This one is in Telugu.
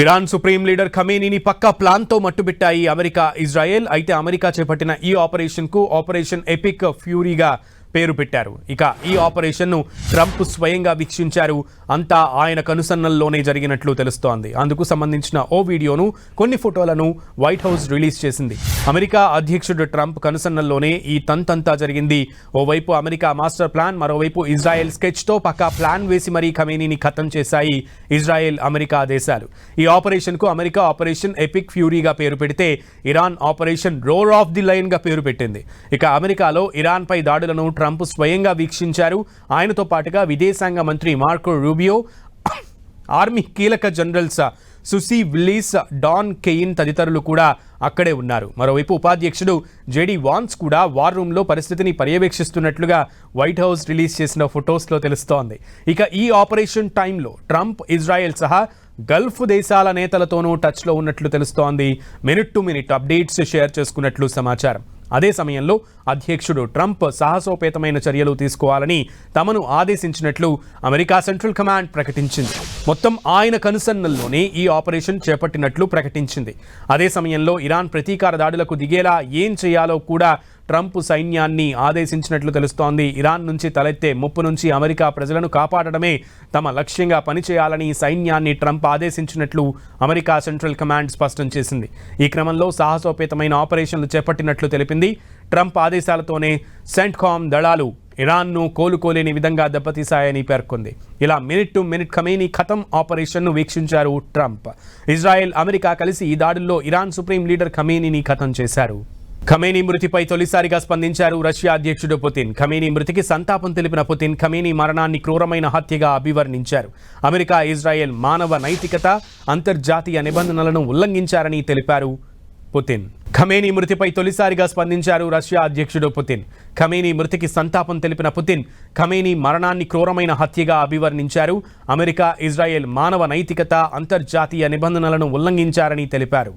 ఇరాన్ సుప్రీం లీడర్ ఖమేనీని పక్కా ప్లాన్తో మట్టుబెట్టాయి అమెరికా, ఇజ్రాయెల్. అయితే అమెరికా చేపట్టిన ఈ ఆపరేషన్కు ఆపరేషన్ ఎపిక్ ఫ్యూరీగా పేరు పెట్టారు. ఇక ఈ ఆపరేషన్ను ట్రంప్ స్వయంగా వీక్షించారు. అంతా ఆయన కనుసన్నల్లోనే జరిగినట్లు తెలుస్తోంది. అందుకు సంబంధించిన ఓ వీడియోను, కొన్ని ఫోటోలను వైట్ హౌస్ రిలీజ్ చేసింది. అమెరికా అధ్యక్షుడు ట్రంప్ కనుసన్నల్లోనే ఈ తంతంతా జరిగింది. ఓవైపు అమెరికా మాస్టర్ ప్లాన్, మరోవైపు ఇజ్రాయెల్ స్కెచ్తో పక్కా ప్లాన్ వేసి మరీ ఖమేనీని ఖతం చేశాయి ఇజ్రాయెల్, అమెరికా దేశాలు. ఈ ఆపరేషన్కు అమెరికా ఆపరేషన్ ఎపిక్ ఫ్యూరీగా పేరు పెడితే Iran operation roar of the లైన్గా పేరు పెట్టింది. ఇక అమెరికాలో ఇరాన్పై దాడులను ట్రంప్ స్వయంగా వీక్షించారు. ఆయనతో పాటుగా విదేశాంగ మంత్రి మార్కో రూబియో, ఆర్మీ కీలక generals Susie Wiles, Dan Caine తదితరులు కూడా అక్కడే ఉన్నారు. మరోవైపు ఉపాధ్యక్షుడు జేడీ వాన్స్ కూడా వార్ రూమ్లో పరిస్థితిని పర్యవేక్షిస్తున్నట్లుగా వైట్ హౌస్ రిలీజ్ చేసిన ఫొటోస్లో తెలుస్తోంది. ఇక ఈ ఆపరేషన్ టైంలో ట్రంప్, ఇజ్రాయెల్ సహా గల్ఫ్ దేశాల నేతలతోనూ టచ్లో ఉన్నట్లు తెలుస్తోంది. Minute to minute updates share చేసుకున్నట్లు సమాచారం. అదే సమయంలో అధ్యక్షుడు ట్రంప్ సాహసోపేతమైన చర్యలు తీసుకోవాలని తమను ఆదేశించినట్లు అమెరికా సెంట్రల్ కమాండ్ ప్రకటించింది. మొత్తం ఆయన కనుసన్నల్లోనే ఈ ఆపరేషన్ చేపట్టినట్లు ప్రకటించింది. అదే సమయంలో ఇరాన్ ప్రతీకార దాడులకు దిగేలా ఏం చేయాలో కూడా ట్రంప్ సైన్యాన్ని ఆదేశించినట్లు తెలుస్తోంది. ఇరాన్ నుంచి తలెత్తే ముప్పు నుంచి అమెరికా ప్రజలను కాపాడడమే తమ లక్ష్యంగా పనిచేయాలని సైన్యాన్ని ట్రంప్ ఆదేశించినట్లు అమెరికా సెంట్రల్ కమాండ్ స్పష్టం చేసింది. ఈ క్రమంలో సాహసోపేతమైన ఆపరేషన్లు చేపట్టినట్లు తెలిపింది. ట్రంప్ ఆదేశాలతోనే సెంట్కామ్ దళాలు ఇరాన్ను కోలుకోలేని విధంగా దెబ్బతీశాయని పేర్కొంది. ఇలా మినిట్ టు మినిట్ ఖమేనీ ఖతం ఆపరేషన్ను వీక్షించారు ట్రంప్. ఇజ్రాయెల్, అమెరికా కలిసి ఈ దాడుల్లో ఇరాన్ సుప్రీం లీడర్ ఖమేనీని ఖతం చేశారు. ఖమేనీ మృతిపై తొలిసారిగా స్పందించారు రష్యా అధ్యక్షుడు పుతిన్. ఖమేనీ మృతికి సంతాపం తెలిపిన పుతిన్ ఖమేనీ మరణాన్ని క్రూరమైన హత్యగా అభివర్ణించారు. అమెరికా, ఇజ్రాయెల్ మానవ నైతికత, అంతర్జాతీయ నిబంధనలను ఉల్లంఘించారని తెలిపారు పుతిన్. ఖమేనీ మృతిపై తొలిసారిగా స్పందించారు రష్యా అధ్యక్షుడు పుతిన్. ఖమేనీ మృతికి సంతాపం తెలిపిన పుతిన్ ఖమేనీ మరణాన్ని క్రూరమైన హత్యగా అభివర్ణించారు. అమెరికా, ఇజ్రాయెల్ మానవ నైతికత, అంతర్జాతీయ నిబంధనలను ఉల్లంఘించారని తెలిపారు.